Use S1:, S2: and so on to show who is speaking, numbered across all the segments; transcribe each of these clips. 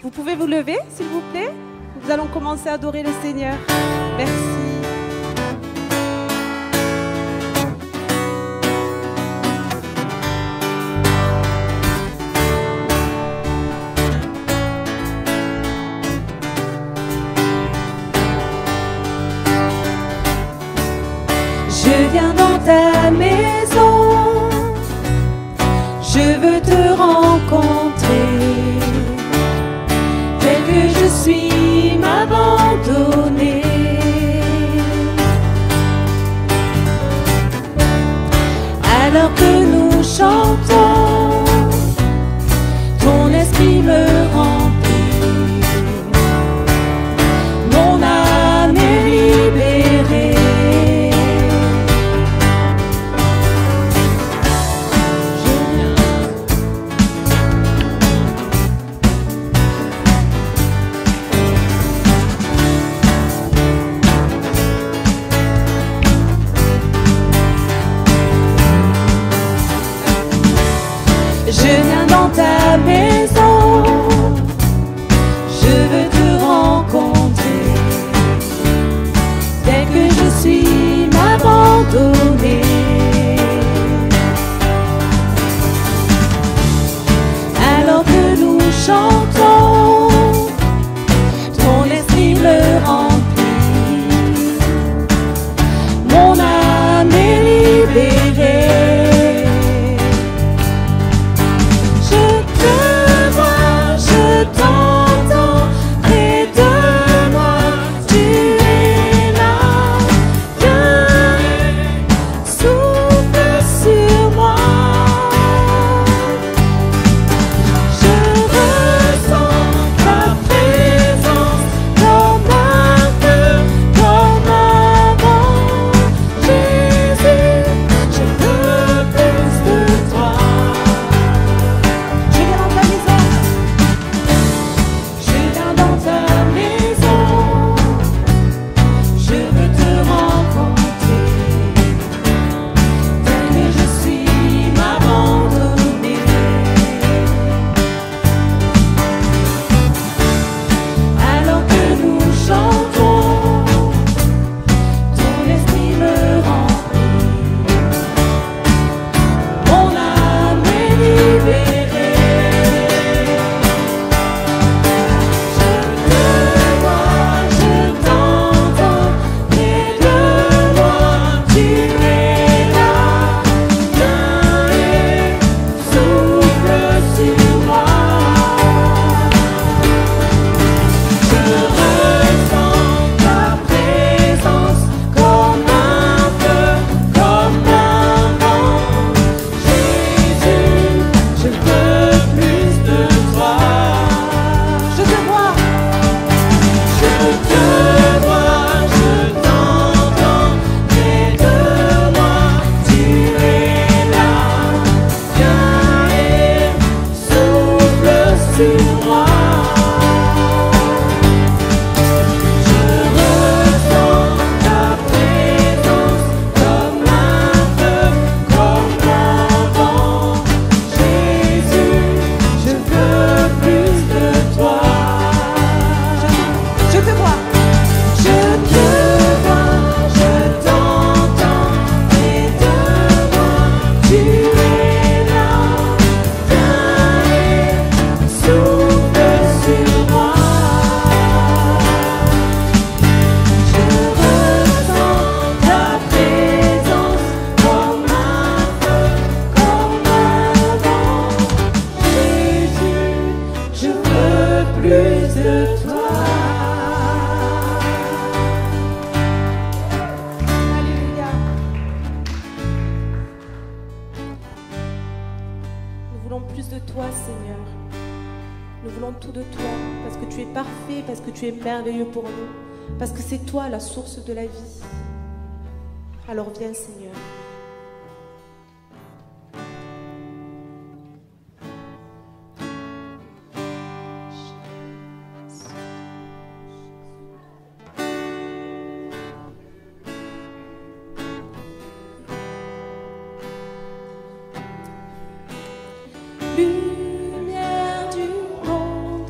S1: Vous pouvez vous lever, s'il vous plaît? Nous allons commencer à adorer le Seigneur. Merci.
S2: Je viens dans ta maison, je veux te rencontrer, tel que je suis m'abandonner. Alors que nous chantons, ton esprit me remplit, mon âme est libérée. Je viens dans ta maison, je veux te rencontrer, tel que je suis m'abandonner. Alors que nous chantons, ton esprit me remplit, mon âme est libérée.
S1: Merveilleux pour nous, parce que c'est toi la source de la vie. Alors viens, Seigneur.
S2: Lumière du monde,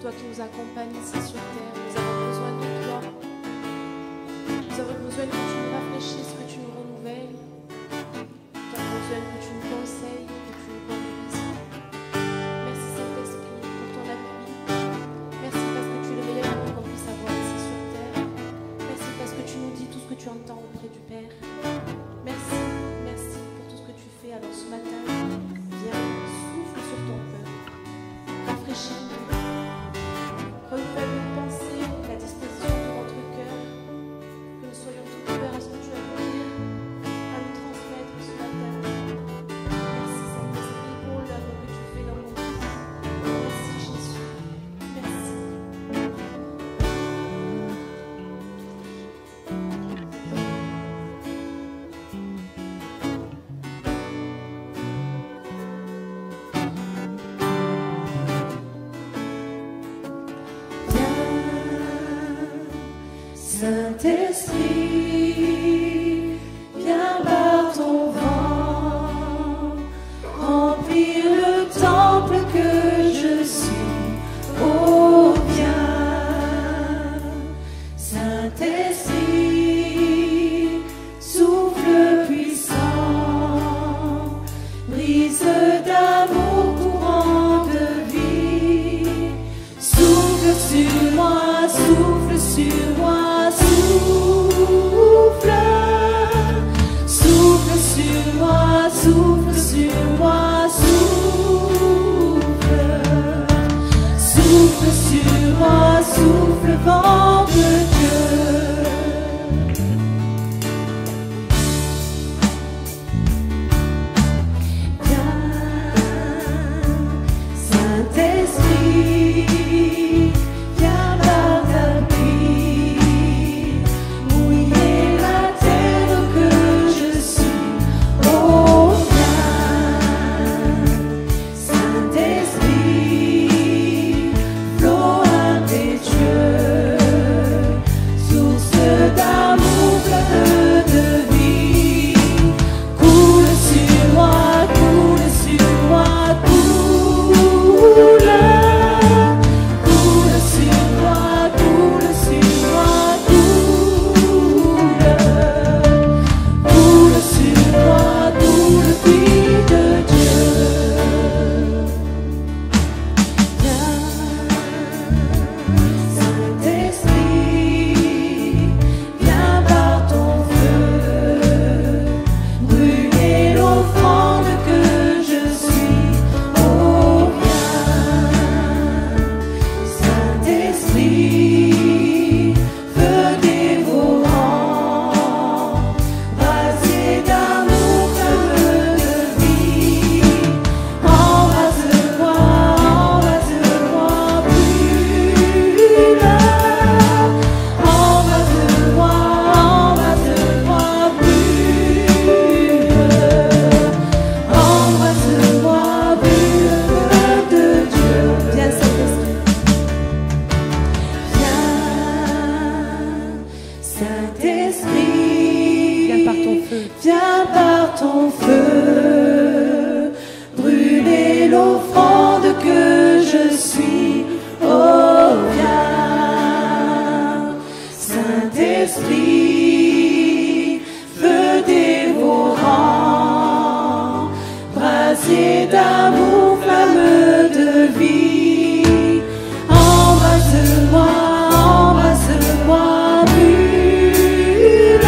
S1: Toi qui nous accompagnes ici sur terre, nous avons besoin de toi. Nous avons besoin que tu nous rafraîchisses, que tu nous renouvelles. Nous avons besoin que tu nous conseilles, que tu nous conduises. Merci Saint-Esprit pour ton appui. Merci parce que tu es le meilleur ami qu'on puisse avoir ici sur terre. Merci parce que tu nous dis tout ce que tu entends auprès du Père. Merci, merci pour tout ce que tu fais. Alors ce matin, viens, souffle sur ton peuple. Rafraîchis-nous. Renouvelle nos pensées, la disposition de notre cœur, que nous soyons tout ouverts à ce que tu as à dire, à nous transmettre ce matin. Merci Saint-Esprit pour l'œuvre que tu fais dans nos vies. Merci Jésus. Merci.
S2: Saint-Esprit, viens par ton vent, remplir le temple que je suis. Oh, viens, Saint-Esprit, souffle puissant, brise d'amour, courant de vie, souffle sur moi, souffle sur moi. Souffle viens par ton feu, brûler l'offrande que je suis. Oh, viens, Saint-Esprit, feu dévorant, brasier d'amour, flamme de vie, embrasse-moi, embrasse-moi, brûle,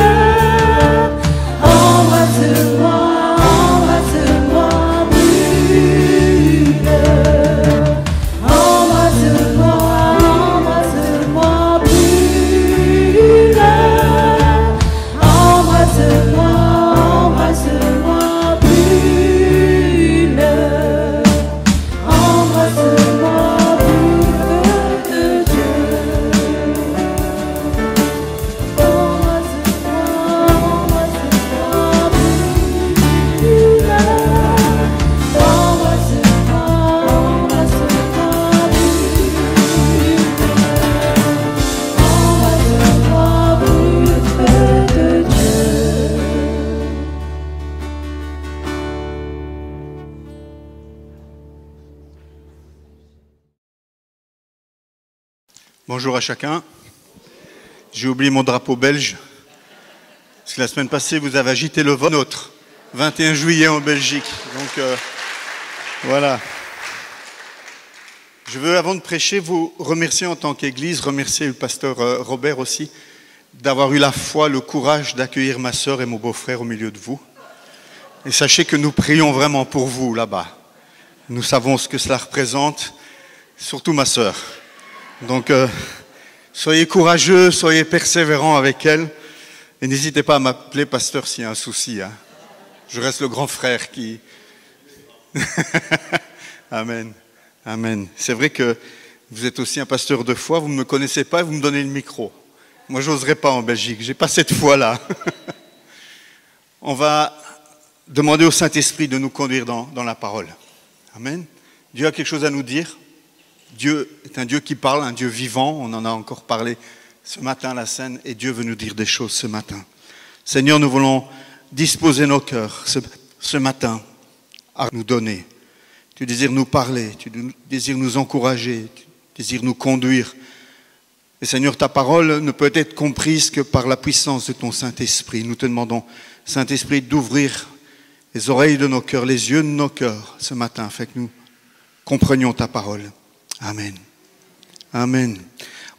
S2: embrasse-moi, embrasse-moi, brûle, embrasse-moi, embrasse-moi, brûle, embrasse-moi, embrasse-moi, brûle, embrasse-moi, brûle de Dieu. Embrasse-moi, embrasse-moi, brûle, embrasse-moi, embrasse-moi, brûle, embrasse-moi, brûle, feu de Dieu.
S3: Bonjour à chacun. J'ai oublié mon drapeau belge. Parce que la semaine passée, vous avez agité le vôtre. 21 juillet en Belgique. Donc, voilà. Je veux, avant de prêcher, vous remercier en tant qu'Église, remercier le pasteur Robert aussi, d'avoir eu la foi, le courage d'accueillir ma sœur et mon beau-frère au milieu de vous. Et sachez que nous prions vraiment pour vous là-bas. Nous savons ce que cela représente, surtout ma sœur. Donc, soyez courageux, soyez persévérants avec elle. Et n'hésitez pas à m'appeler pasteur s'il y a un souci. Hein. Je reste le grand frère qui... Amen. Amen. C'est vrai que vous êtes aussi un pasteur de foi, vous ne me connaissez pas et vous me donnez le micro. Moi, je n'oserais pas en Belgique, j'ai pas cette foi-là. On va demander au Saint-Esprit de nous conduire dans la parole. Amen. Dieu a quelque chose à nous dire. Dieu est un Dieu qui parle, un Dieu vivant. On en a encore parlé ce matin à la scène et Dieu veut nous dire des choses ce matin. Seigneur, nous voulons disposer nos cœurs ce matin à nous donner. Tu désires nous parler, tu désires nous encourager, tu désires nous conduire. Et Seigneur, ta parole ne peut être comprise que par la puissance de ton Saint-Esprit. Nous te demandons, Saint-Esprit, d'ouvrir les oreilles de nos cœurs, les yeux de nos cœurs ce matin, afin que nous comprenions ta parole. Amen. Amen.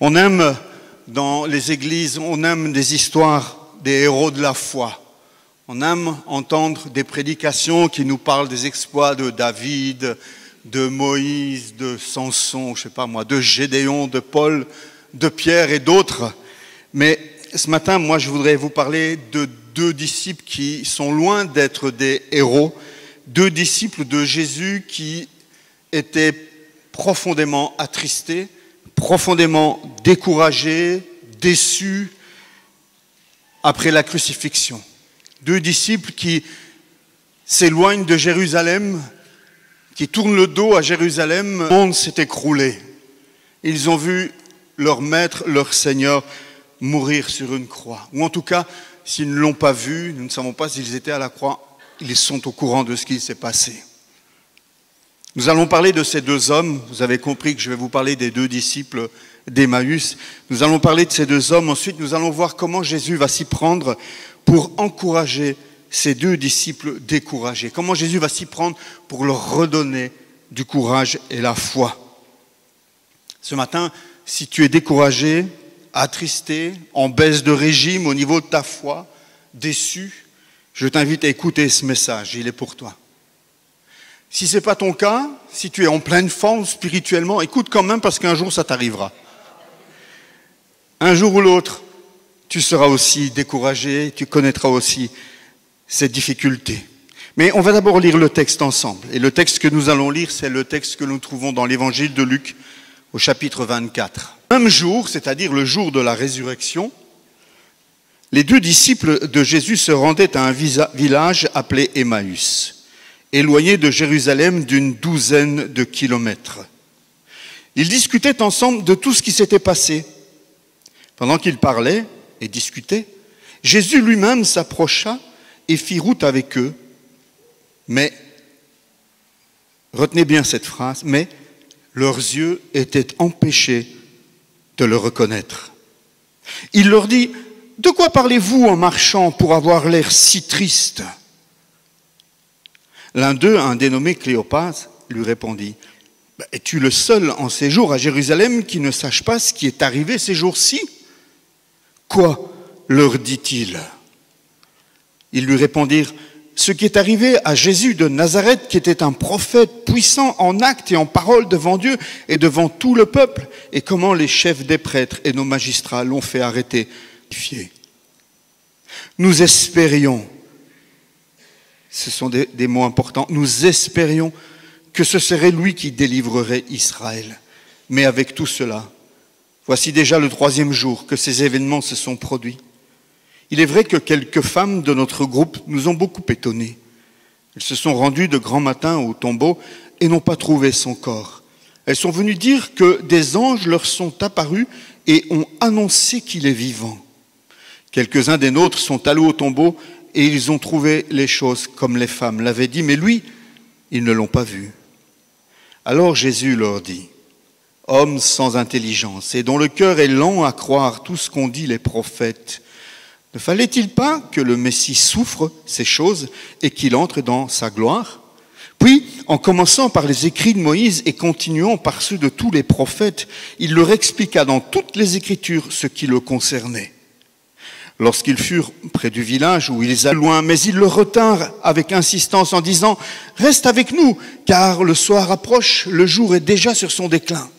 S3: On aime dans les églises, on aime des histoires des héros de la foi. On aime entendre des prédications qui nous parlent des exploits de David, de Moïse, de Samson, je sais pas moi, de Gédéon, de Paul, de Pierre et d'autres. Mais ce matin, moi, je voudrais vous parler de deux disciples qui sont loin d'être des héros, deux disciples de Jésus qui étaient profondément attristés, profondément découragés, déçus après la crucifixion. Deux disciples qui s'éloignent de Jérusalem, qui tournent le dos à Jérusalem. Le monde s'est écroulé. Ils ont vu leur maître, leur Seigneur, mourir sur une croix. Ou en tout cas, s'ils ne l'ont pas vu, nous ne savons pas s'ils étaient à la croix, ils sont au courant de ce qui s'est passé. Nous allons parler de ces deux hommes. Vous avez compris que je vais vous parler des deux disciples d'Emmaüs. Nous allons parler de ces deux hommes. Ensuite, nous allons voir comment Jésus va s'y prendre pour encourager ces deux disciples découragés. Comment Jésus va s'y prendre pour leur redonner du courage et la foi. Ce matin, si tu es découragé, attristé, en baisse de régime au niveau de ta foi, déçu, je t'invite à écouter ce message. Il est pour toi. Si ce n'est pas ton cas, si tu es en pleine forme spirituellement, écoute quand même parce qu'un jour ça t'arrivera. Un jour ou l'autre, tu seras aussi découragé, tu connaîtras aussi ces difficultés. Mais on va d'abord lire le texte ensemble. Et le texte que nous allons lire, c'est le texte que nous trouvons dans l'évangile de Luc, au chapitre 24. Même jour, c'est-à-dire le jour de la résurrection, les deux disciples de Jésus se rendaient à un village appelé Emmaüs, éloigné de Jérusalem d'une 12aine de kilomètres. Ils discutaient ensemble de tout ce qui s'était passé. Pendant qu'ils parlaient et discutaient, Jésus lui-même s'approcha et fit route avec eux. Mais, retenez bien cette phrase, mais leurs yeux étaient empêchés de le reconnaître. Il leur dit, « De quoi parlez-vous en marchant pour avoir l'air si triste ?» L'un d'eux, un dénommé Cléopas, lui répondit, « Es-tu le seul en séjour à Jérusalem qui ne sache pas ce qui est arrivé ces jours-ci » ? « Quoi ?» leur dit-il. Ils lui répondirent, « Ce qui est arrivé à Jésus de Nazareth, qui était un prophète puissant en actes et en paroles devant Dieu et devant tout le peuple, et comment les chefs des prêtres et nos magistrats l'ont fait arrêter. Nous espérions, ce sont des mots importants, nous espérions que ce serait lui qui délivrerait Israël. Mais avec tout cela, voici déjà le 3e jour que ces événements se sont produits. Il est vrai que quelques femmes de notre groupe nous ont beaucoup étonnés. Elles se sont rendues de grand matin au tombeau et n'ont pas trouvé son corps. Elles sont venues dire que des anges leur sont apparus et ont annoncé qu'il est vivant. Quelques-uns des nôtres sont allés au tombeau et ils ont trouvé les choses comme les femmes l'avaient dit, mais lui, ils ne l'ont pas vu. Alors Jésus leur dit, « Hommes sans intelligence et dont le cœur est lent à croire tout ce qu'ont dit les prophètes, ne fallait-il pas que le Messie souffre ces choses et qu'il entre dans sa gloire ? Puis, en commençant par les écrits de Moïse et continuant par ceux de tous les prophètes, il leur expliqua dans toutes les Écritures ce qui le concernait. Lorsqu'ils furent près du village où ils allaient loin, mais ils le retinrent avec insistance en disant « Reste avec nous, car le soir approche, le jour est déjà sur son déclin. »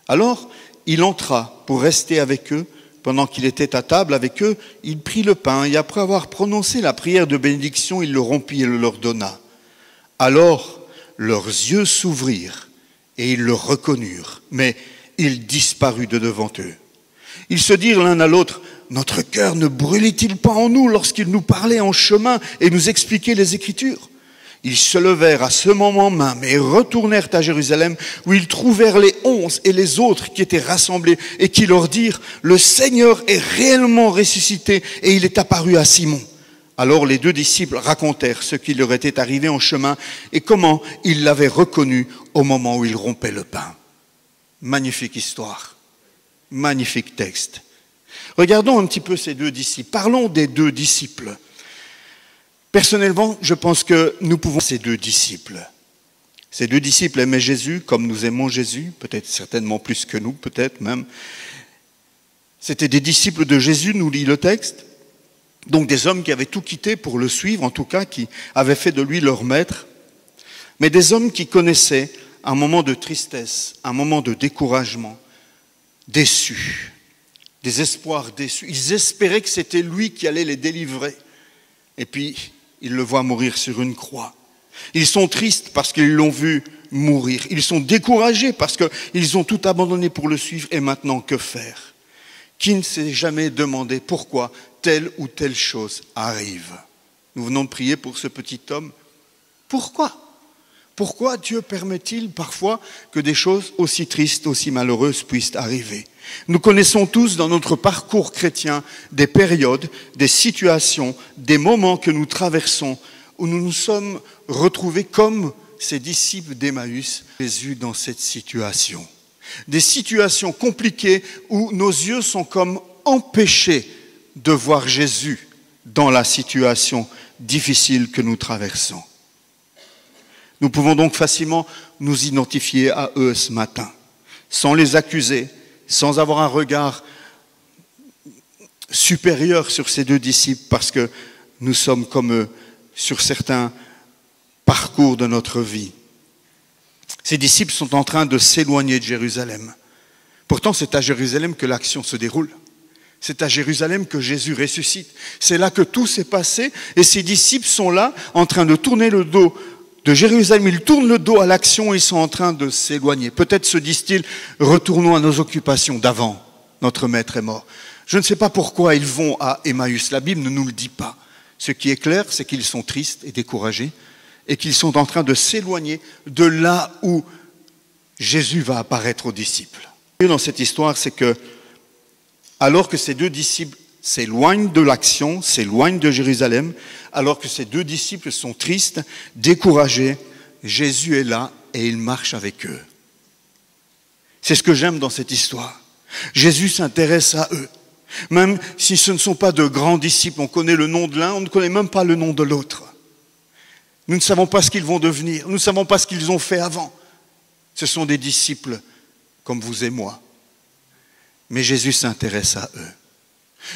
S3: Alors, il entra pour rester avec eux. Pendant qu'il était à table avec eux, il prit le pain et après avoir prononcé la prière de bénédiction, il le rompit et le leur donna. Alors, leurs yeux s'ouvrirent et ils le reconnurent, mais il disparut de devant eux. Ils se dirent l'un à l'autre, « Notre cœur ne brûlait-il pas en nous lorsqu'il nous parlait en chemin et nous expliquait les Écritures ?» Ils se levèrent à ce moment même et retournèrent à Jérusalem où ils trouvèrent les 11 et les autres qui étaient rassemblés et qui leur dirent « Le Seigneur est réellement ressuscité et il est apparu à Simon. » Alors les 2 disciples racontèrent ce qui leur était arrivé en chemin et comment ils l'avaient reconnu au moment où ils rompaient le pain. Magnifique histoire, magnifique texte. Regardons un petit peu ces 2 disciples. Parlons des 2 disciples. Personnellement, je pense que nous pouvons ces 2 disciples. Ces 2 disciples aimaient Jésus comme nous aimons Jésus, peut-être certainement plus que nous, peut-être même. C'était des disciples de Jésus, nous lit le texte. Donc des hommes qui avaient tout quitté pour le suivre, en tout cas qui avaient fait de lui leur maître. Mais des hommes qui connaissaient un moment de tristesse, un moment de découragement, déçus, des espoirs déçus. Ils espéraient que c'était lui qui allait les délivrer. Et puis, ils le voient mourir sur une croix. Ils sont tristes parce qu'ils l'ont vu mourir. Ils sont découragés parce qu'ils ont tout abandonné pour le suivre. Et maintenant, que faire ? Qui ne s'est jamais demandé pourquoi telle ou telle chose arrive ? Nous venons de prier pour ce petit homme. Pourquoi ? Pourquoi Dieu permet-il parfois que des choses aussi tristes, aussi malheureuses puissent arriver ? Nous connaissons tous dans notre parcours chrétien des périodes, des situations, des moments que nous traversons où nous nous sommes retrouvés comme ces disciples d'Emmaüs, Jésus dans cette situation. Des situations compliquées où nos yeux sont comme empêchés de voir Jésus dans la situation difficile que nous traversons. Nous pouvons donc facilement nous identifier à eux ce matin, sans les accuser, sans avoir un regard supérieur sur ces 2 disciples, parce que nous sommes comme eux sur certains parcours de notre vie. Ces disciples sont en train de s'éloigner de Jérusalem. Pourtant, c'est à Jérusalem que l'action se déroule. C'est à Jérusalem que Jésus ressuscite. C'est là que tout s'est passé et ces disciples sont là en train de tourner le dos de Jérusalem. Ils tournent le dos à l'action et ils sont en train de s'éloigner. Peut-être se disent-ils, retournons à nos occupations d'avant. Notre maître est mort. Je ne sais pas pourquoi ils vont à Emmaüs. La Bible ne nous le dit pas. Ce qui est clair, c'est qu'ils sont tristes et découragés et qu'ils sont en train de s'éloigner de là où Jésus va apparaître aux disciples. Dans cette histoire, c'est que, alors que ces 2 disciples s'éloigne de l'action, s'éloigne de Jérusalem, alors que ces deux disciples sont tristes, découragés. Jésus est là et il marche avec eux. C'est ce que j'aime dans cette histoire. Jésus s'intéresse à eux. Même si ce ne sont pas de grands disciples, on connaît le nom de l'un, on ne connaît même pas le nom de l'autre. Nous ne savons pas ce qu'ils vont devenir, nous ne savons pas ce qu'ils ont fait avant. Ce sont des disciples comme vous et moi. Mais Jésus s'intéresse à eux.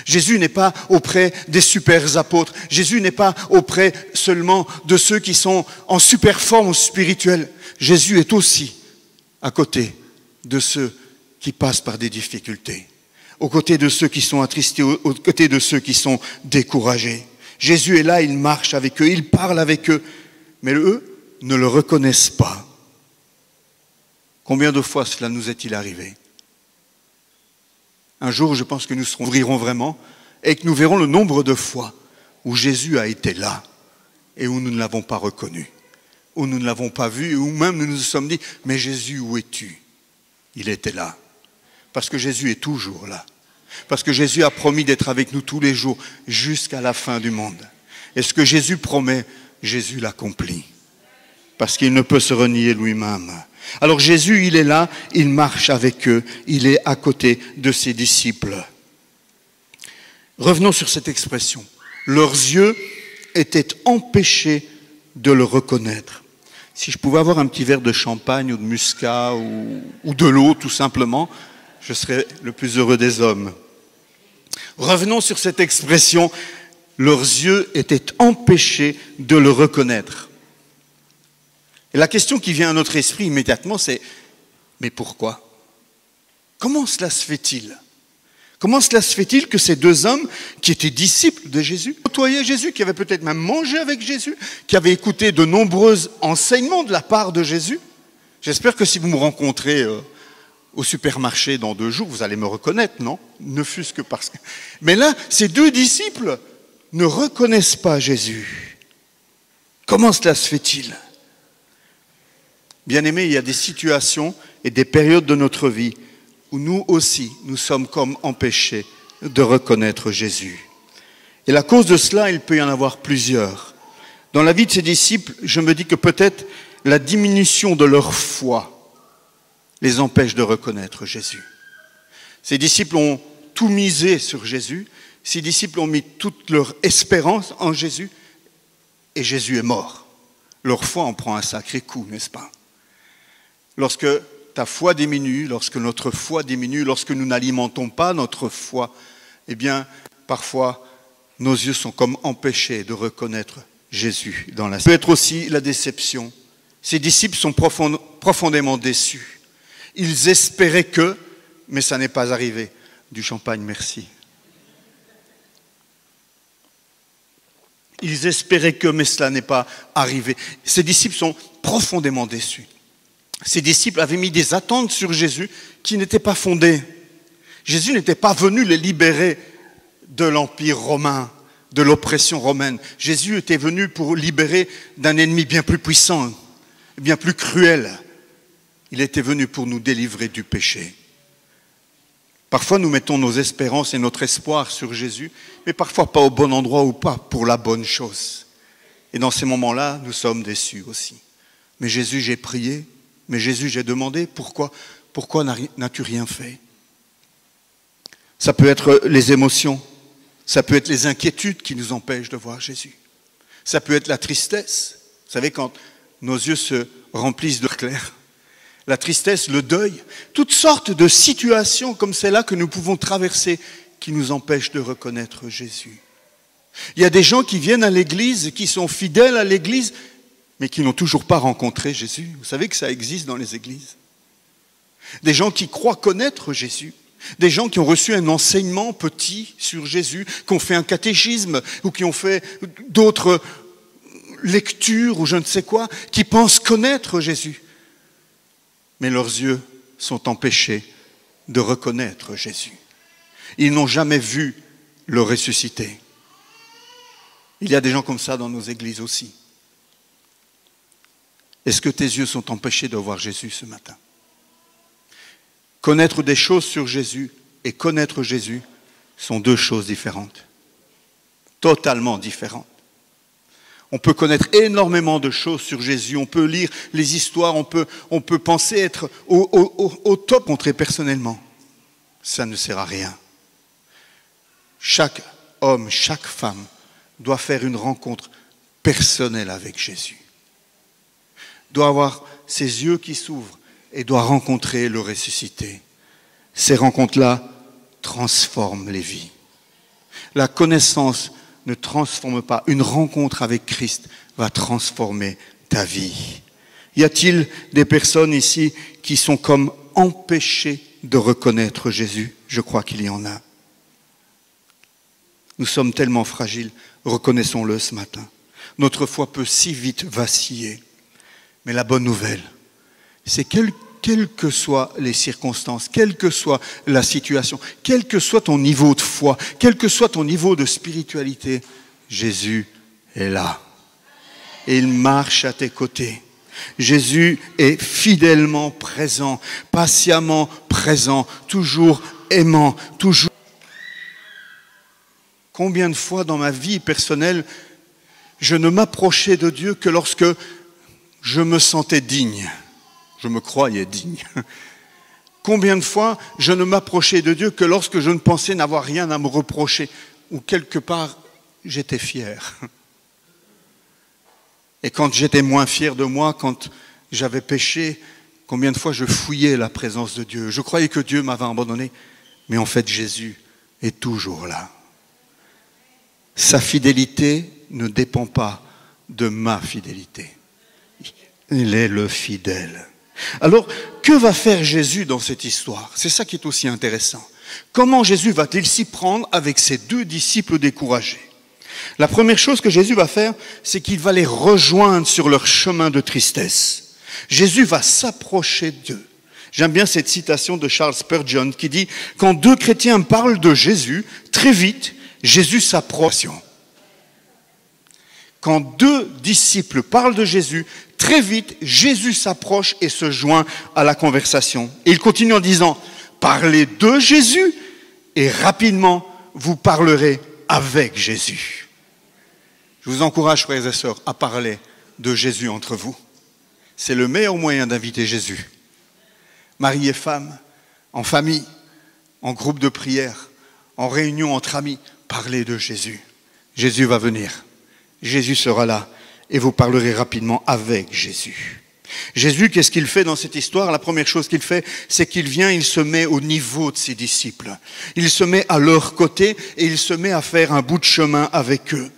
S3: Jésus n'est pas auprès des super apôtres. Jésus n'est pas auprès seulement de ceux qui sont en super forme spirituelle. Jésus est aussi à côté de ceux qui passent par des difficultés, aux côtés de ceux qui sont attristés, aux côtés de ceux qui sont découragés. Jésus est là, il marche avec eux, il parle avec eux, mais eux ne le reconnaissent pas. Combien de fois cela nous est-il arrivé ? Un jour, je pense que nous ouvrirons vraiment et que nous verrons le nombre de fois où Jésus a été là et où nous ne l'avons pas reconnu, où nous ne l'avons pas vu, où même nous nous sommes dit « Mais Jésus, où es-tu » Il était là. Parce que Jésus est toujours là. Parce que Jésus a promis d'être avec nous tous les jours jusqu'à la fin du monde. Et ce que Jésus promet, Jésus l'accomplit. Parce qu'il ne peut se renier lui-même. Alors Jésus, il est là, il marche avec eux, il est à côté de ses disciples. Revenons sur cette expression. Leurs yeux étaient empêchés de le reconnaître. Si je pouvais avoir un petit verre de champagne ou de muscat ou de l'eau tout simplement, je serais le plus heureux des hommes. Revenons sur cette expression. Leurs yeux étaient empêchés de le reconnaître. Et la question qui vient à notre esprit immédiatement, c'est « Mais pourquoi ? Comment cela se fait-il ? Comment cela se fait-il que ces deux hommes qui étaient disciples de Jésus, côtoyaient Jésus, qui avaient peut-être même mangé avec Jésus, qui avaient écouté de nombreux enseignements de la part de Jésus ? J'espère que si vous me rencontrez au supermarché dans 2 jours, vous allez me reconnaître, non ? Ne fût-ce que parce que... Mais là, ces deux disciples ne reconnaissent pas Jésus. Comment cela se fait-il ? Bien-aimés, il y a des situations et des périodes de notre vie où nous aussi, nous sommes comme empêchés de reconnaître Jésus. Et la cause de cela, il peut y en avoir plusieurs. Dans la vie de ces disciples, je me dis que peut-être la diminution de leur foi les empêche de reconnaître Jésus. Ces disciples ont tout misé sur Jésus, ces disciples ont mis toute leur espérance en Jésus, et Jésus est mort. Leur foi en prend un sacré coup, n'est-ce pas ? Lorsque ta foi diminue, lorsque notre foi diminue, lorsque nous n'alimentons pas notre foi, eh bien, parfois, nos yeux sont comme empêchés de reconnaître Jésus dans la... Ça peut être aussi la déception. Ces disciples sont profondément déçus. Ils espéraient que, mais ça n'est pas arrivé. Du champagne, merci. Ils espéraient que, mais cela n'est pas arrivé. Ces disciples sont profondément déçus. Ces disciples avaient mis des attentes sur Jésus qui n'étaient pas fondées. Jésus n'était pas venu les libérer de l'Empire romain, de l'oppression romaine. Jésus était venu pour libérer d'un ennemi bien plus puissant, bien plus cruel. Il était venu pour nous délivrer du péché. Parfois, nous mettons nos espérances et notre espoir sur Jésus, mais parfois pas au bon endroit ou pas pour la bonne chose. Et dans ces moments-là, nous sommes déçus aussi. Mais Jésus, j'ai prié. Mais Jésus, j'ai demandé, pourquoi n'as-tu rien fait ? Ça peut être les émotions, ça peut être les inquiétudes qui nous empêchent de voir Jésus. Ça peut être la tristesse. Vous savez, quand nos yeux se remplissent de clair, la tristesse, le deuil, toutes sortes de situations comme celle-là que nous pouvons traverser qui nous empêchent de reconnaître Jésus. Il y a des gens qui viennent à l'église, qui sont fidèles à l'église, mais qui n'ont toujours pas rencontré Jésus. Vous savez que ça existe dans les églises. Des gens qui croient connaître Jésus, des gens qui ont reçu un enseignement petit sur Jésus, qui ont fait un catéchisme ou qui ont fait d'autres lectures ou je ne sais quoi, qui pensent connaître Jésus. Mais leurs yeux sont empêchés de reconnaître Jésus. Ils n'ont jamais vu le ressuscité. Il y a des gens comme ça dans nos églises aussi. Est-ce que tes yeux sont empêchés de voir Jésus ce matin ? Connaître des choses sur Jésus et connaître Jésus, sont deux choses différentes, totalement différentes. On peut connaître énormément de choses sur Jésus, on peut lire les histoires, on peut penser être au top rencontré personnellement. Ça ne sert à rien. Chaque homme, chaque femme doit faire une rencontre personnelle avec Jésus. Doit avoir ses yeux qui s'ouvrent et doit rencontrer le ressuscité. Ces rencontres-là transforment les vies. La connaissance ne transforme pas. Une rencontre avec Christ va transformer ta vie. Y a-t-il des personnes ici qui sont comme empêchées de reconnaître Jésus? Je crois qu'il y en a. Nous sommes tellement fragiles, reconnaissons-le ce matin. Notre foi peut si vite vaciller. Mais la bonne nouvelle, c'est quelles que soient les circonstances, quelle que soit la situation, quel que soit ton niveau de foi, quel que soit ton niveau de spiritualité, Jésus est là. Et il marche à tes côtés. Jésus est fidèlement présent, patiemment présent, toujours aimant, toujours. Combien de fois dans ma vie personnelle, je ne m'approchais de Dieu que lorsque je me sentais digne. Je me croyais digne. Combien de fois je ne m'approchais de Dieu que lorsque je ne pensais n'avoir rien à me reprocher, ou quelque part j'étais fier. Et quand j'étais moins fier de moi, quand j'avais péché, combien de fois je fouillais la présence de Dieu. Je croyais que Dieu m'avait abandonné, mais en fait Jésus est toujours là. Sa fidélité ne dépend pas de ma fidélité. Il est le fidèle. Alors, que va faire Jésus dans cette histoire? C'est ça qui est aussi intéressant. Comment Jésus va-t-il s'y prendre avec ses deux disciples découragés? La première chose que Jésus va faire, c'est qu'il va les rejoindre sur leur chemin de tristesse. Jésus va s'approcher d'eux. J'aime bien cette citation de Charles Spurgeon qui dit « Quand deux chrétiens parlent de Jésus, très vite, Jésus s'approche. » Quand deux disciples parlent de Jésus, très vite, Jésus s'approche et se joint à la conversation. Et il continue en disant, parlez de Jésus et rapidement, vous parlerez avec Jésus. Je vous encourage, frères et sœurs, à parler de Jésus entre vous. C'est le meilleur moyen d'inviter Jésus. Mari et femme, en famille, en groupe de prière, en réunion entre amis, parlez de Jésus. Jésus va venir. Jésus sera là et vous parlerez rapidement avec Jésus. Jésus, qu'est-ce qu'il fait dans cette histoire? La première chose qu'il fait, c'est qu'il vient, il se met au niveau de ses disciples. Il se met à leur côté et il se met à faire un bout de chemin avec eux.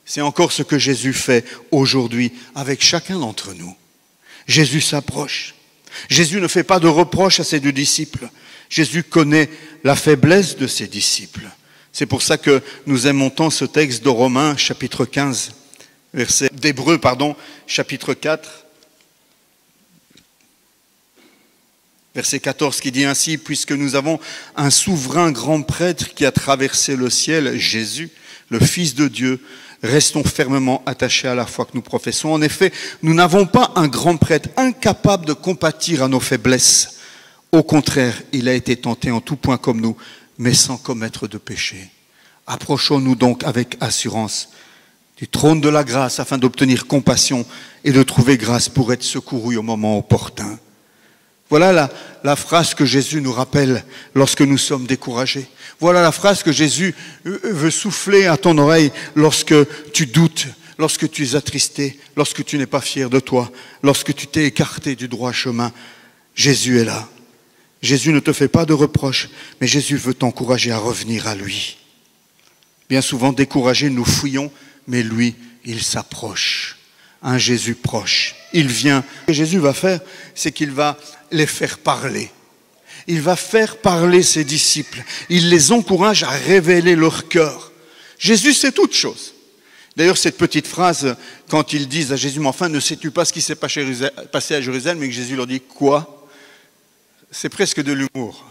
S3: C'est encore ce que Jésus fait aujourd'hui avec chacun d'entre nous. Jésus s'approche. Jésus ne fait pas de reproches à ses deux disciples. Jésus connaît la faiblesse de ses disciples. C'est pour ça que nous aimons tant ce texte de Romains, chapitre 15, d'Hébreux, chapitre 4, verset 14, qui dit ainsi, puisque nous avons un souverain grand prêtre qui a traversé le ciel, Jésus, le Fils de Dieu, restons fermement attachés à la foi que nous professons. En effet, nous n'avons pas un grand prêtre incapable de compatir à nos faiblesses. Au contraire, il a été tenté en tout point comme nous, mais sans commettre de péché. Approchons-nous donc avec assurance du trône de la grâce afin d'obtenir compassion et de trouver grâce pour être secourus au moment opportun. Voilà la phrase que Jésus nous rappelle lorsque nous sommes découragés. Voilà la phrase que Jésus veut souffler à ton oreille lorsque tu doutes, lorsque tu es attristé, lorsque tu n'es pas fier de toi, lorsque tu t'es écarté du droit chemin. Jésus est là. Jésus ne te fait pas de reproches, mais Jésus veut t'encourager à revenir à lui. Bien souvent, découragés, nous fouillons, mais lui, il s'approche. Un Jésus proche. Il vient. Ce que Jésus va faire, c'est qu'il va les faire parler. Il va faire parler ses disciples. Il les encourage à révéler leur cœur. Jésus sait toutes choses. D'ailleurs, cette petite phrase, quand ils disent à Jésus, mais enfin, ne sais-tu pas ce qui s'est passé à Jérusalem, mais que Jésus leur dit, quoi ? C'est presque de l'humour.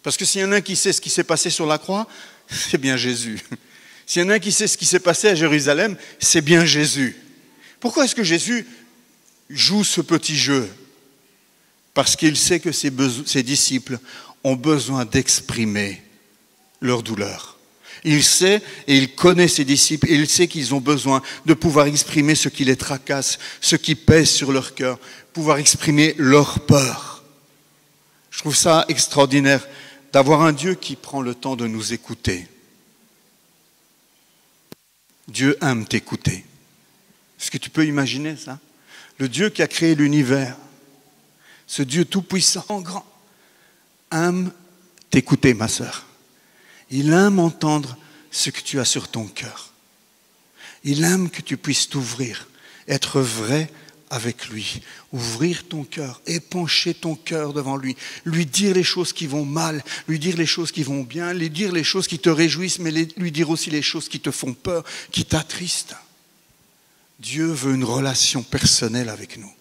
S3: Parce que s'il y en a un qui sait ce qui s'est passé sur la croix, c'est bien Jésus. S'il y en a un qui sait ce qui s'est passé à Jérusalem, c'est bien Jésus. Pourquoi est-ce que Jésus joue ce petit jeu? Parce qu'il sait que ses disciples ont besoin d'exprimer leur douleur. Il sait et il connaît ses disciples et il sait qu'ils ont besoin de pouvoir exprimer ce qui les tracasse, ce qui pèse sur leur cœur, pouvoir exprimer leur peur. Je trouve ça extraordinaire d'avoir un Dieu qui prend le temps de nous écouter. Dieu aime t'écouter. Est-ce que tu peux imaginer ça? Le Dieu qui a créé l'univers, ce Dieu tout-puissant, grand, aime t'écouter, ma sœur. Il aime entendre ce que tu as sur ton cœur. Il aime que tu puisses t'ouvrir, être vrai avec lui, ouvrir ton cœur, épancher ton cœur devant lui, lui dire les choses qui vont mal, lui dire les choses qui vont bien, lui dire les choses qui te réjouissent, mais lui dire aussi les choses qui te font peur, qui t'attristent. Dieu veut une relation personnelle avec nous.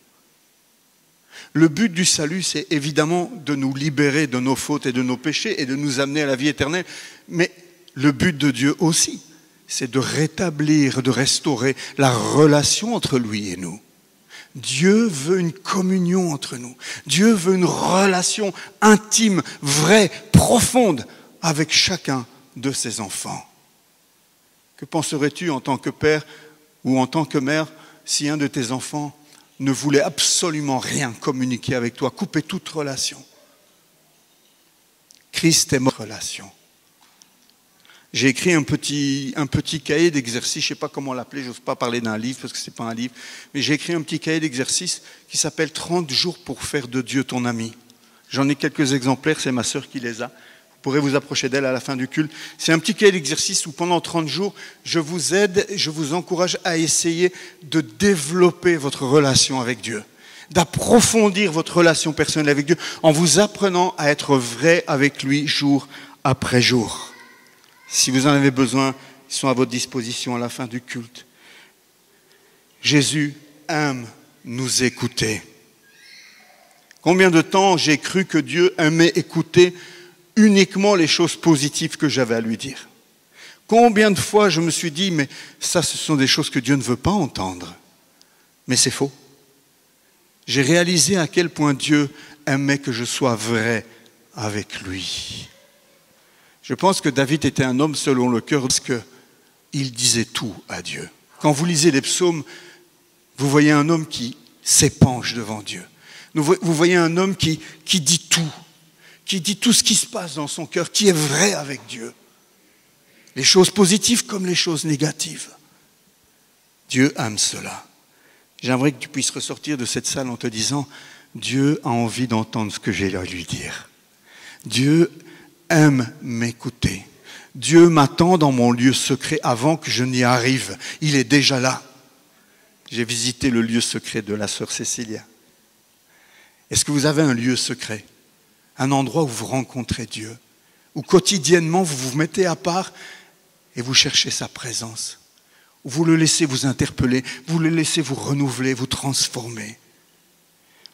S3: Le but du salut, c'est évidemment de nous libérer de nos fautes et de nos péchés et de nous amener à la vie éternelle. Mais le but de Dieu aussi, c'est de rétablir, de restaurer la relation entre lui et nous. Dieu veut une communion entre nous. Dieu veut une relation intime, vraie, profonde avec chacun de ses enfants. Que penserais-tu en tant que père ou en tant que mère si un de tes enfants ne voulait absolument rien communiquer avec toi, couper toute relation? Christ est notre relation. J'ai écrit un petit cahier d'exercices, je ne sais pas comment l'appeler, je n'ose pas parler d'un livre parce que ce n'est pas un livre, mais j'ai écrit un petit cahier d'exercices qui s'appelle 30 jours pour faire de Dieu ton ami. J'en ai quelques exemplaires, c'est ma sœur qui les a. Vous pourrez vous approcher d'elle à la fin du culte. C'est un petit cahier d'exercice où pendant 30 jours, je vous aide, je vous encourage à essayer de développer votre relation avec Dieu, d'approfondir votre relation personnelle avec Dieu en vous apprenant à être vrai avec lui jour après jour. Si vous en avez besoin, ils sont à votre disposition à la fin du culte. Jésus aime nous écouter. Combien de temps j'ai cru que Dieu aimait écouter uniquement les choses positives que j'avais à lui dire? Combien de fois je me suis dit, mais ça, ce sont des choses que Dieu ne veut pas entendre. Mais c'est faux. J'ai réalisé à quel point Dieu aimait que je sois vrai avec lui. Je pense que David était un homme selon le cœur parce qu'il disait tout à Dieu. Quand vous lisez les psaumes, vous voyez un homme qui s'épanche devant Dieu. Vous voyez un homme qui dit tout ce qui se passe dans son cœur, qui est vrai avec Dieu. Les choses positives comme les choses négatives. Dieu aime cela. J'aimerais que tu puisses ressortir de cette salle en te disant, Dieu a envie d'entendre ce que j'ai à lui dire. Dieu aime m'écouter. Dieu m'attend dans mon lieu secret avant que je n'y arrive. Il est déjà là. J'ai visité le lieu secret de la sœur Cécilia. Est-ce que vous avez un lieu secret? Un endroit où vous rencontrez Dieu, où quotidiennement vous vous mettez à part et vous cherchez sa présence, où vous le laissez vous interpeller, vous le laissez vous renouveler, vous transformer.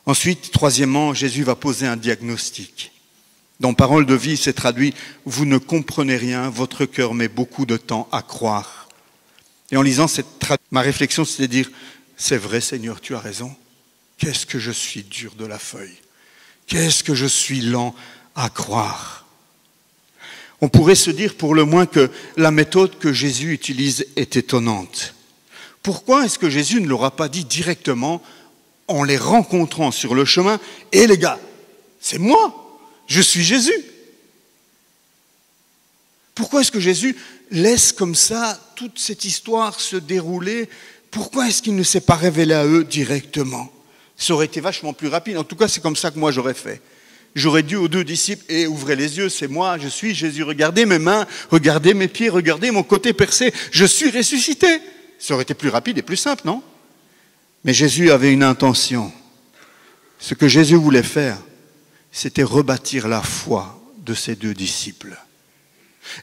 S3: Ensuite, troisièmement, Jésus va poser un diagnostic. Dans Parole de vie, c'est traduit « Vous ne comprenez rien, votre cœur met beaucoup de temps à croire ». Et en lisant ma réflexion, c'est de dire « C'est vrai Seigneur, tu as raison. Qu'est-ce que je suis dur de la feuille. Qu'est-ce que je suis lent à croire. » On pourrait se dire pour le moins que la méthode que Jésus utilise est étonnante. Pourquoi est-ce que Jésus ne l'aura pas dit directement en les rencontrant sur le chemin? « Eh les gars, c'est moi, je suis Jésus !» Pourquoi est-ce que Jésus laisse comme ça toute cette histoire se dérouler? Pourquoi est-ce qu'il ne s'est pas révélé à eux directement? Ça aurait été vachement plus rapide. En tout cas, c'est comme ça que moi j'aurais fait. J'aurais dit aux 2 disciples, « ouvrez les yeux, c'est moi, je suis Jésus. Regardez mes mains, regardez mes pieds, regardez mon côté percé. Je suis ressuscité. » Ça aurait été plus rapide et plus simple, non? Mais Jésus avait une intention. Ce que Jésus voulait faire, c'était rebâtir la foi de ses 2 disciples.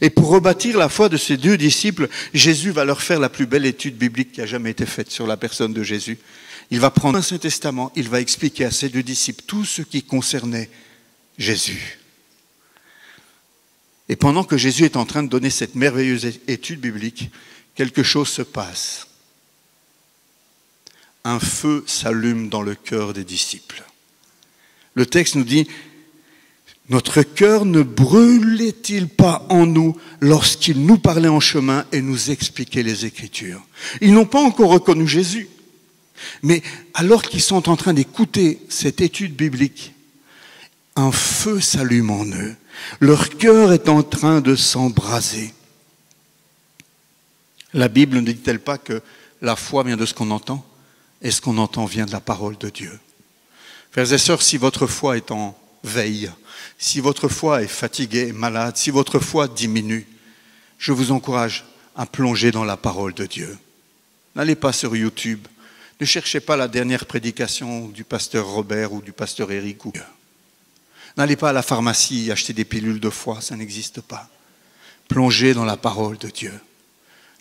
S3: Et pour rebâtir la foi de ces 2 disciples, Jésus va leur faire la plus belle étude biblique qui a jamais été faite sur la personne de Jésus. Il va prendre un Saint-Testament, il va expliquer à ses 2 disciples tout ce qui concernait Jésus. Et pendant que Jésus est en train de donner cette merveilleuse étude biblique, quelque chose se passe. Un feu s'allume dans le cœur des disciples. Le texte nous dit, Notre cœur ne brûlait-il pas en nous lorsqu'il nous parlait en chemin et nous expliquait les Écritures? Ils n'ont pas encore reconnu Jésus. Mais alors qu'ils sont en train d'écouter cette étude biblique, un feu s'allume en eux. Leur cœur est en train de s'embraser. La Bible ne dit-elle pas que la foi vient de ce qu'on entend et ce qu'on entend vient de la parole de Dieu? Frères et sœurs, si votre foi est en veille, si votre foi est fatiguée, malade, si votre foi diminue, je vous encourage à plonger dans la parole de Dieu. N'allez pas sur YouTube. Ne cherchez pas la dernière prédication du pasteur Robert ou du pasteur Éric. N'allez pas à la pharmacie acheter des pilules de foi, ça n'existe pas. Plongez dans la parole de Dieu.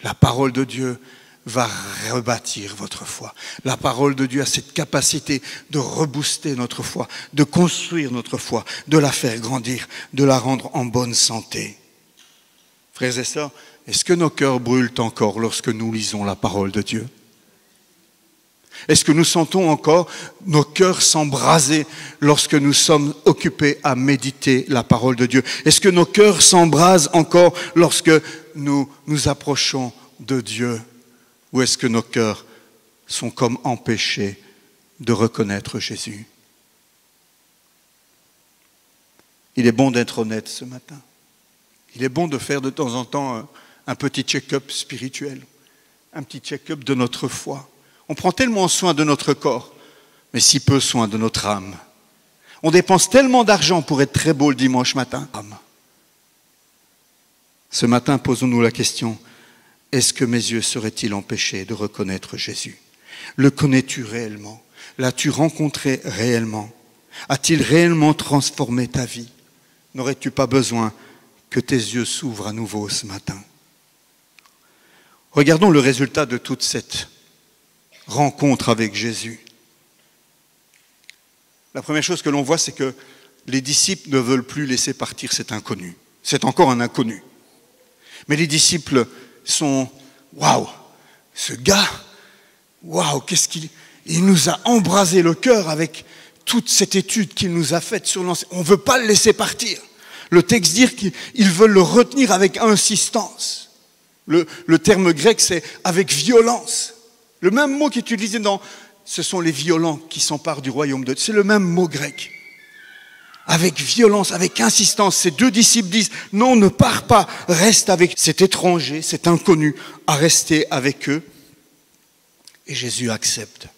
S3: La parole de Dieu va rebâtir votre foi. La parole de Dieu a cette capacité de rebooster notre foi, de construire notre foi, de la faire grandir, de la rendre en bonne santé. Frères et sœurs, est-ce que nos cœurs brûlent encore lorsque nous lisons la parole de Dieu? Est-ce que nous sentons encore nos cœurs s'embraser lorsque nous sommes occupés à méditer la parole de Dieu? Est-ce que nos cœurs s'embrasent encore lorsque nous nous approchons de Dieu? Ou est-ce que nos cœurs sont comme empêchés de reconnaître Jésus? Il est bon d'être honnête ce matin. Il est bon de faire de temps en temps un petit check-up spirituel, un petit check-up de notre foi. On prend tellement soin de notre corps, mais si peu soin de notre âme. On dépense tellement d'argent pour être très beau le dimanche matin. Ce matin, posons-nous la question, est-ce que mes yeux seraient-ils empêchés de reconnaître Jésus? Le connais-tu réellement? L'as-tu rencontré réellement? A-t-il réellement transformé ta vie? N'aurais-tu pas besoin que tes yeux s'ouvrent à nouveau ce matin? Regardons le résultat de toute cette rencontre avec Jésus. La première chose que l'on voit, c'est que les disciples ne veulent plus laisser partir cet inconnu. C'est encore un inconnu. Mais les disciples sont, waouh, ce gars, waouh, il nous a embrasé le cœur avec toute cette étude qu'il nous a faite sur l'enseignement. On ne veut pas le laisser partir. Le texte dit qu'ils veulent le retenir avec insistance. Le terme grec, c'est avec violence. Le même mot qui est utilisé ce sont les violents qui s'emparent du royaume de Dieu. C'est le même mot grec. Avec violence, avec insistance, ces deux disciples disent, non, ne pars pas, reste avec cet étranger, cet inconnu, à rester avec eux. Et Jésus accepte.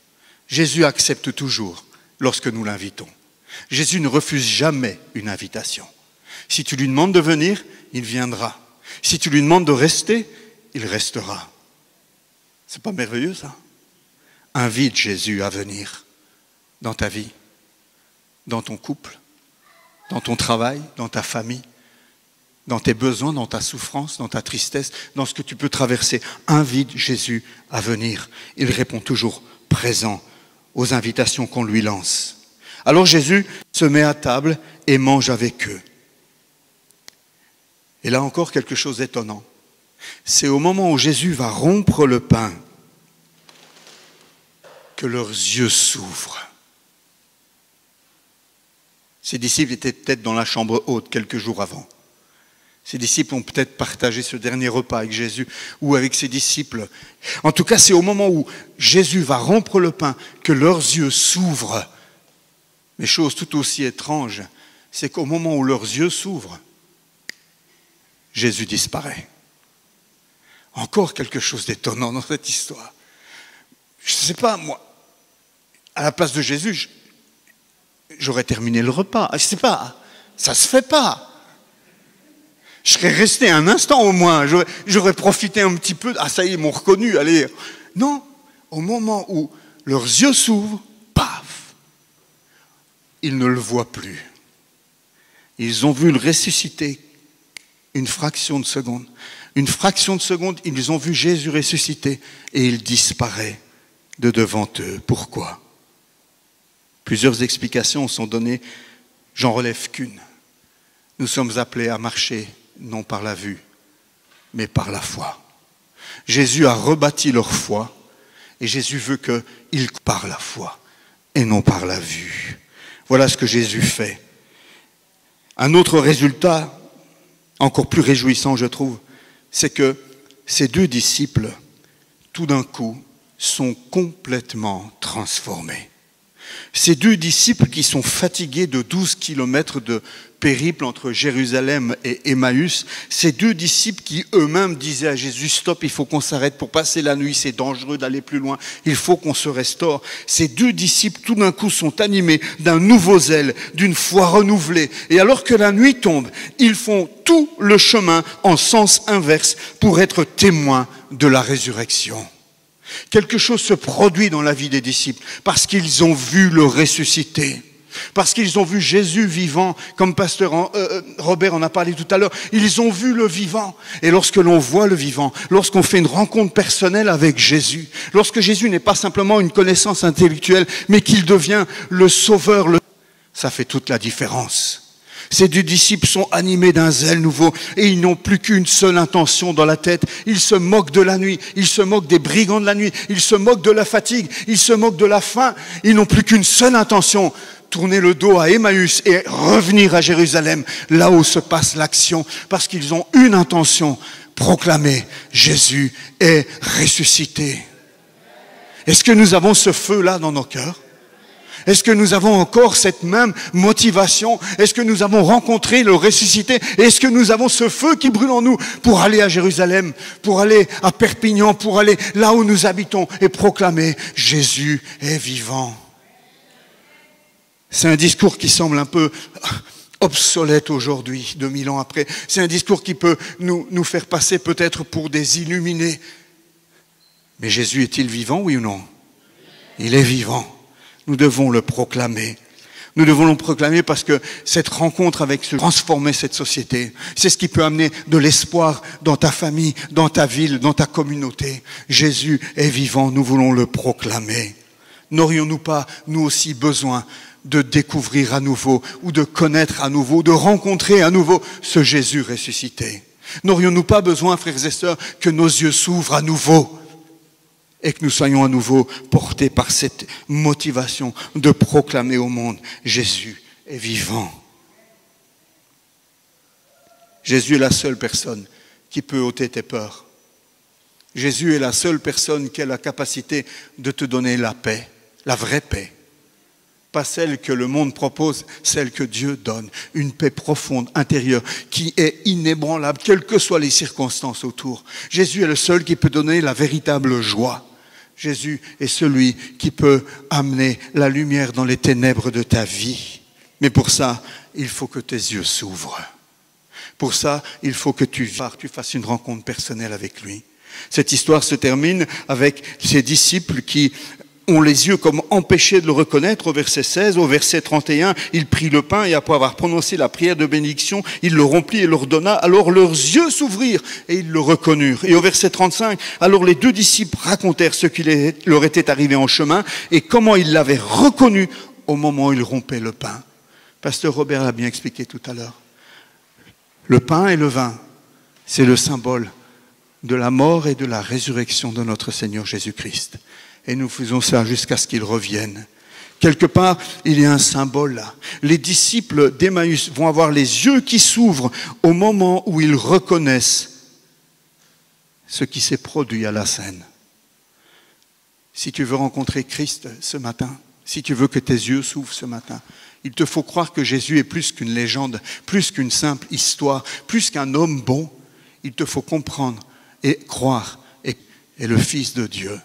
S3: Jésus accepte toujours lorsque nous l'invitons. Jésus ne refuse jamais une invitation. Si tu lui demandes de venir, il viendra. Si tu lui demandes de rester, il restera. C'est pas merveilleux ça? Invite Jésus à venir dans ta vie, dans ton couple, dans ton travail, dans ta famille, dans tes besoins, dans ta souffrance, dans ta tristesse, dans ce que tu peux traverser. Invite Jésus à venir. Il répond toujours présent aux invitations qu'on lui lance. Alors Jésus se met à table et mange avec eux. Et là encore quelque chose d'étonnant. C'est au moment où Jésus va rompre le pain que leurs yeux s'ouvrent. Ses disciples étaient peut-être dans la chambre haute quelques jours avant. Ses disciples ont peut-être partagé ce dernier repas avec Jésus ou avec ses disciples. En tout cas, c'est au moment où Jésus va rompre le pain que leurs yeux s'ouvrent. Mais chose tout aussi étrange, c'est qu'au moment où leurs yeux s'ouvrent, Jésus disparaît. Encore quelque chose d'étonnant dans cette histoire. Je ne sais pas, moi, à la place de Jésus, j'aurais terminé le repas. Je ne sais pas, ça ne se fait pas. Je serais resté un instant au moins, j'aurais profité un petit peu. Ah ça y est, ils m'ont reconnu, allez. Non, au moment où leurs yeux s'ouvrent, paf, ils ne le voient plus. Ils ont vu le ressusciter une fraction de seconde. Une fraction de seconde, ils ont vu Jésus ressusciter et il disparaît de devant eux. Pourquoi? Plusieurs explications sont données, j'en relève qu'une. Nous sommes appelés à marcher non par la vue, mais par la foi. Jésus a rebâti leur foi et Jésus veut qu'ils par la foi et non par la vue. Voilà ce que Jésus fait. Un autre résultat, encore plus réjouissant je trouve, c'est que ces deux disciples, tout d'un coup, sont complètement transformés. Ces deux disciples qui sont fatigués de 12 kilomètres de périple entre Jérusalem et Emmaüs, ces deux disciples qui eux-mêmes disaient à Jésus, stop, il faut qu'on s'arrête pour passer la nuit, c'est dangereux d'aller plus loin, il faut qu'on se restaure. Ces deux disciples tout d'un coup sont animés d'un nouveau zèle, d'une foi renouvelée. Et alors que la nuit tombe, ils font tout le chemin en sens inverse pour être témoins de la résurrection. Quelque chose se produit dans la vie des disciples parce qu'ils ont vu le ressuscité, parce qu'ils ont vu Jésus vivant, comme pasteur Robert en a parlé tout à l'heure. Ils ont vu le vivant. Et lorsque l'on voit le vivant, lorsqu'on fait une rencontre personnelle avec Jésus, lorsque Jésus n'est pas simplement une connaissance intellectuelle, mais qu'il devient le sauveur, ça fait toute la différence. Ces deux disciples sont animés d'un zèle nouveau et ils n'ont plus qu'une seule intention dans la tête. Ils se moquent de la nuit, ils se moquent des brigands de la nuit, ils se moquent de la fatigue, ils se moquent de la faim. Ils n'ont plus qu'une seule intention, tourner le dos à Emmaüs et revenir à Jérusalem, là où se passe l'action, parce qu'ils ont une intention, proclamer Jésus est ressuscité. Est-ce que nous avons ce feu-là dans nos cœurs ? Est-ce que nous avons encore cette même motivation? Est-ce que nous avons rencontré le ressuscité? Est-ce que nous avons ce feu qui brûle en nous pour aller à Jérusalem, pour aller à Perpignan, pour aller là où nous habitons et proclamer Jésus est vivant? C'est un discours qui semble un peu obsolète aujourd'hui, 2000 ans après. C'est un discours qui peut nous faire passer peut-être pour des illuminés. Mais Jésus est-il vivant, oui ou non? Il est vivant. Nous devons le proclamer. Nous devons le proclamer parce que cette rencontre avec ce transformer cette société, c'est ce qui peut amener de l'espoir dans ta famille, dans ta ville, dans ta communauté. Jésus est vivant, nous voulons le proclamer. N'aurions-nous pas, nous aussi, besoin de découvrir à nouveau ou de connaître à nouveau, de rencontrer à nouveau ce Jésus ressuscité? N'aurions-nous pas besoin, frères et sœurs, que nos yeux s'ouvrent à nouveau et que nous soyons à nouveau portés par cette motivation de proclamer au monde Jésus est vivant. Jésus est la seule personne qui peut ôter tes peurs. Jésus est la seule personne qui a la capacité de te donner la paix, la vraie paix. Pas celle que le monde propose, celle que Dieu donne. Une paix profonde, intérieure, qui est inébranlable, quelles que soient les circonstances autour. Jésus est le seul qui peut donner la véritable joie. Jésus est celui qui peut amener la lumière dans les ténèbres de ta vie. Mais pour ça, il faut que tes yeux s'ouvrent. Pour ça, il faut que tu fasses une rencontre personnelle avec lui. Cette histoire se termine avec ces disciples qui ont les yeux comme empêchés de le reconnaître. Au verset 16, au verset 31, il prit le pain et après avoir prononcé la prière de bénédiction, il le rompit et leur donna. Alors leurs yeux s'ouvrirent et ils le reconnurent. Et au verset 35, alors les deux disciples racontèrent ce qui leur était arrivé en chemin et comment ils l'avaient reconnu au moment où ils rompaient le pain. Pasteur Robert l'a bien expliqué tout à l'heure. Le pain et le vin, c'est le symbole de la mort et de la résurrection de notre Seigneur Jésus-Christ. Et nous faisons ça jusqu'à ce qu'il revienne. Quelque part, il y a un symbole là. Les disciples d'Emmaüs vont avoir les yeux qui s'ouvrent au moment où ils reconnaissent ce qui s'est produit à la scène. Si tu veux rencontrer Christ ce matin, si tu veux que tes yeux s'ouvrent ce matin, il te faut croire que Jésus est plus qu'une légende, plus qu'une simple histoire, plus qu'un homme bon. Il te faut comprendre et croire est le Fils de Dieu,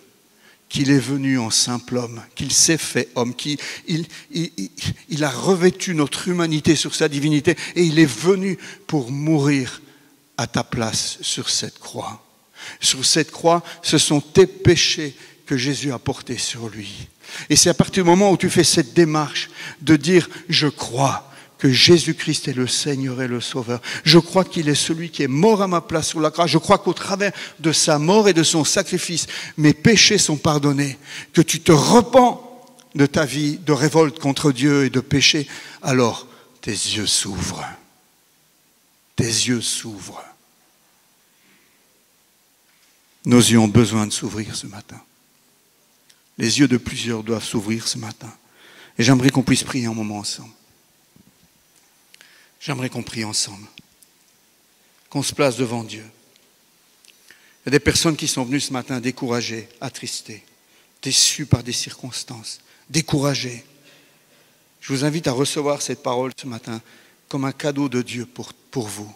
S3: qu'il est venu en simple homme, qu'il s'est fait homme, qu'il a revêtu notre humanité sur sa divinité et il est venu pour mourir à ta place sur cette croix. Sur cette croix, ce sont tes péchés que Jésus a portés sur lui. Et c'est à partir du moment où tu fais cette démarche de dire « je crois », que Jésus-Christ est le Seigneur et le Sauveur. Je crois qu'il est celui qui est mort à ma place sur la croix. Je crois qu'au travers de sa mort et de son sacrifice, mes péchés sont pardonnés. Que tu te repens de ta vie de révolte contre Dieu et de péché. Alors, tes yeux s'ouvrent. Tes yeux s'ouvrent. Nos yeux ont besoin de s'ouvrir ce matin. Les yeux de plusieurs doivent s'ouvrir ce matin. Et j'aimerais qu'on puisse prier un moment ensemble. J'aimerais qu'on prie ensemble, qu'on se place devant Dieu. Il y a des personnes qui sont venues ce matin découragées, attristées, déçues par des circonstances, découragées. Je vous invite à recevoir cette parole ce matin comme un cadeau de Dieu pour vous.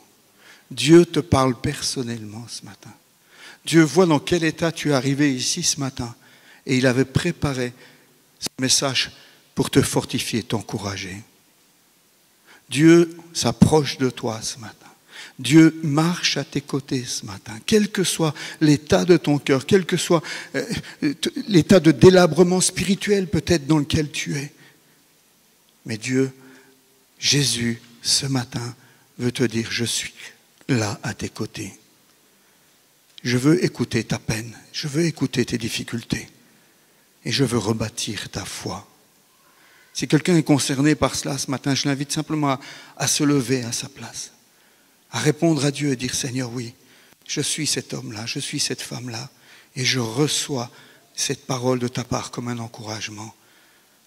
S3: Dieu te parle personnellement ce matin. Dieu voit dans quel état tu es arrivé ici ce matin et il avait préparé ce message pour te fortifier, t'encourager. Dieu s'approche de toi ce matin. Dieu marche à tes côtés ce matin. Quel que soit l'état de ton cœur, quel que soit l'état de délabrement spirituel peut-être dans lequel tu es. Mais Dieu, Jésus, ce matin, veut te dire, je suis là à tes côtés. Je veux écouter ta peine, je veux écouter tes difficultés et je veux rebâtir ta foi. Si quelqu'un est concerné par cela ce matin, je l'invite simplement à se lever à sa place, à répondre à Dieu et dire, Seigneur, oui, je suis cet homme-là, je suis cette femme-là et je reçois cette parole de ta part comme un encouragement.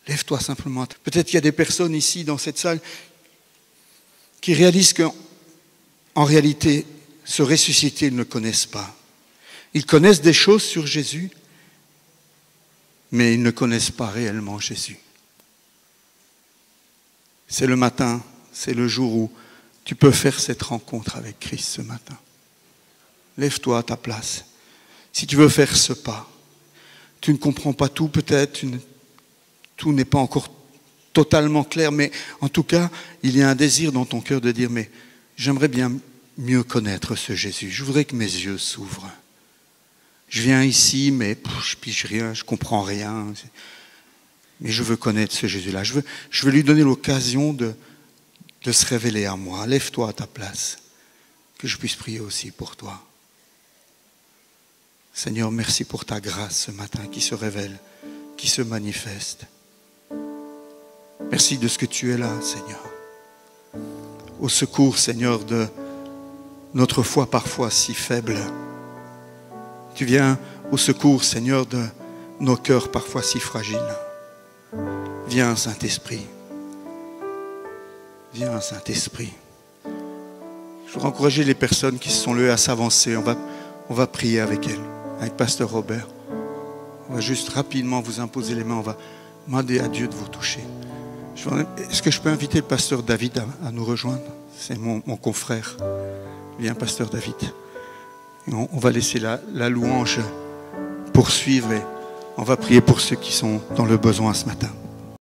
S3: Lève-toi simplement. Peut-être qu'il y a des personnes ici dans cette salle qui réalisent qu'en réalité, ce ressuscité, ils ne connaissent pas. Ils connaissent des choses sur Jésus, mais ils ne connaissent pas réellement Jésus. C'est le matin, c'est le jour où tu peux faire cette rencontre avec Christ ce matin. Lève-toi à ta place. Si tu veux faire ce pas, tu ne comprends pas tout peut-être, tout n'est pas encore totalement clair, mais en tout cas, il y a un désir dans ton cœur de dire, mais j'aimerais bien mieux connaître ce Jésus. Je voudrais que mes yeux s'ouvrent. Je viens ici, mais je pige rien, je comprends rien. Mais je veux connaître ce Jésus-là. Je veux lui donner l'occasion de se révéler à moi. Lève-toi à ta place, que je puisse prier aussi pour toi. Seigneur, merci pour ta grâce ce matin qui se révèle, qui se manifeste. Merci de ce que tu es là, Seigneur. Au secours, Seigneur, de notre foi parfois si faible. Tu viens au secours, Seigneur, de nos cœurs parfois si fragiles. Viens, Saint-Esprit. Viens, Saint-Esprit. Je voudrais encourager les personnes qui se sont levées à s'avancer. On va prier avec elles, avec Pasteur Robert. On va juste rapidement vous imposer les mains. On va demander à Dieu de vous toucher. Est-ce que je peux inviter le Pasteur David à nous rejoindre? C'est mon confrère. Viens, Pasteur David. Et on va laisser la louange poursuivre et on va prier pour ceux qui sont dans le besoin ce matin.